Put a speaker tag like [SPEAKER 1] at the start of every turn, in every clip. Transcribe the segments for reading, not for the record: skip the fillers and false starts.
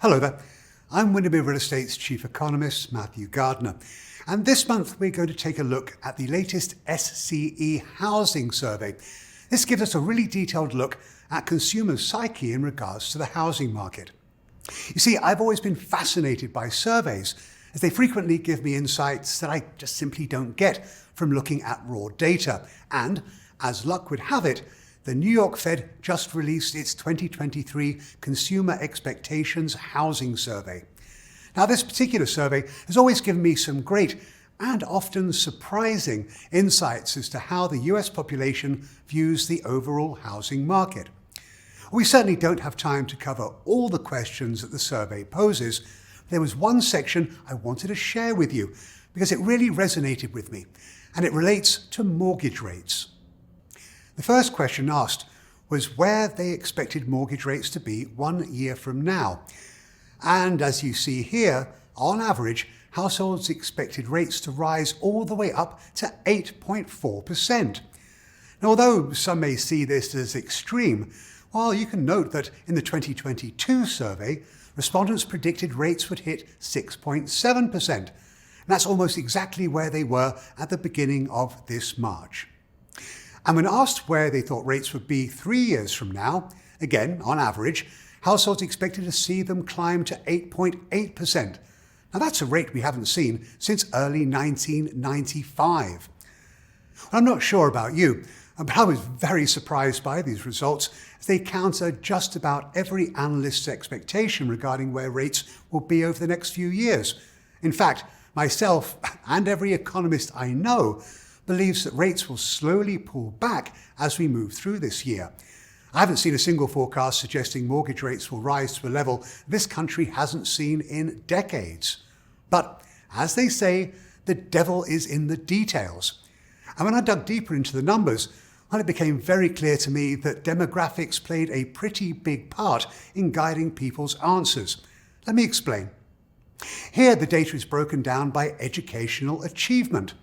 [SPEAKER 1] Hello there. I'm Windermere Real Estate's Chief Economist, Matthew Gardner. And this month we're going to take a look at the latest SCE housing survey. This gives us a really detailed look at consumer psyche in regards to the housing market. You see, I've always been fascinated by surveys as they frequently give me insights that I just simply don't get from looking at raw data. And as luck would have it, the New York Fed just released its 2023 Consumer Expectations Housing Survey. Now, this particular survey has always given me some great and often surprising insights as to how the US population views the overall housing market. We certainly don't have time to cover all the questions that the survey poses. There was one section I wanted to share with you because it really resonated with me, and it relates to mortgage rates. The first question asked was where they expected mortgage rates to be 1 year from now. And as you see here, on average, households expected rates to rise all the way up to 8.4%. Now, although some may see this as extreme, well, you can note that in the 2022 survey, respondents predicted rates would hit 6.7%. And that's almost exactly where they were at the beginning of this March. And when asked where they thought rates would be 3 years from now, again, on average, households expected to see them climb to 8.8%. Now that's a rate we haven't seen since early 1995. I'm not sure about you, but I was very surprised by these results as they counter just about every analyst's expectation regarding where rates will be over the next few years. In fact, myself and every economist I know believes that rates will slowly pull back as we move through this year. I haven't seen a single forecast suggesting mortgage rates will rise to a level this country hasn't seen in decades. But as they say, the devil is in the details. And when I dug deeper into the numbers, well, it became very clear to me that demographics played a pretty big part in guiding people's answers. Let me explain. Here, the data is broken down by educational achievement.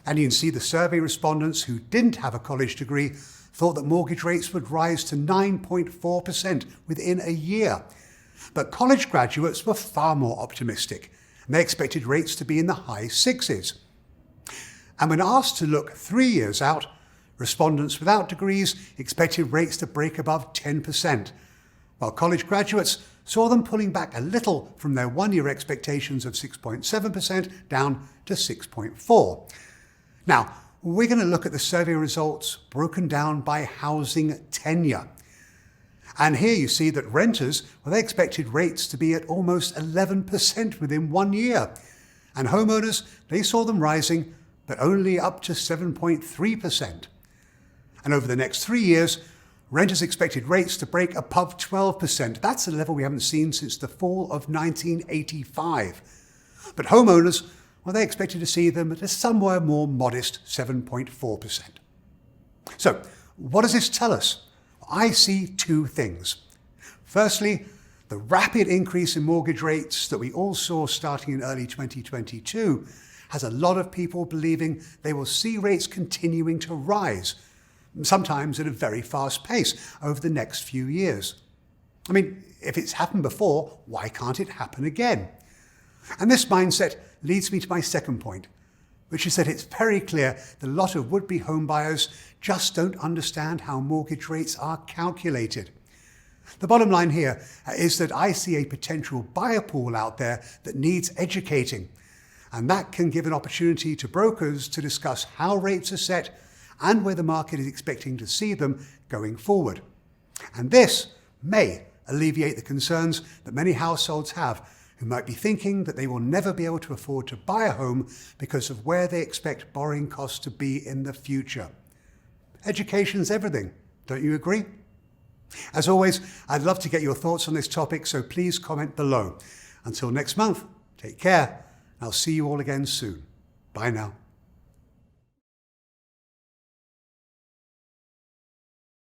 [SPEAKER 1] And you can see the survey respondents who didn't have a college degree thought that mortgage rates would rise to 9.4% within a year. But college graduates were far more optimistic, and they expected rates to be in the high sixes. And when asked to look 3 years out, respondents without degrees expected rates to break above 10%, while college graduates saw them pulling back a little from their 1 year expectations of 6.7% down to 6.4%. Now, we're going to look at the survey results broken down by housing tenure. And here you see that renters, well, they expected rates to be at almost 11% within 1 year. And homeowners, they saw them rising, but only up to 7.3%. And over the next 3 years, renters expected rates to break above 12%. That's a level we haven't seen since the fall of 1985. But homeowners, well, they expected to see them at a somewhere more modest 7.4%. So, what does this tell us? I see two things. Firstly, the rapid increase in mortgage rates that we all saw starting in early 2022 has a lot of people believing they will see rates continuing to rise, sometimes at a very fast pace over the next few years. I mean, if it's happened before, why can't it happen again? And this mindset leads me to my second point, which is that it's very clear that a lot of would-be home buyers just don't understand how mortgage rates are calculated. The bottom line here is that I see a potential buyer pool out there that needs educating, and that can give an opportunity to brokers to discuss how rates are set and where the market is expecting to see them going forward. And this may alleviate the concerns that many households have who might be thinking that they will never be able to afford to buy a home because of where they expect borrowing costs to be in the future. Education's everything, don't you agree? As always, I'd love to get your thoughts on this topic, so please comment below. Until next month, take care, and I'll see you all again soon. Bye now.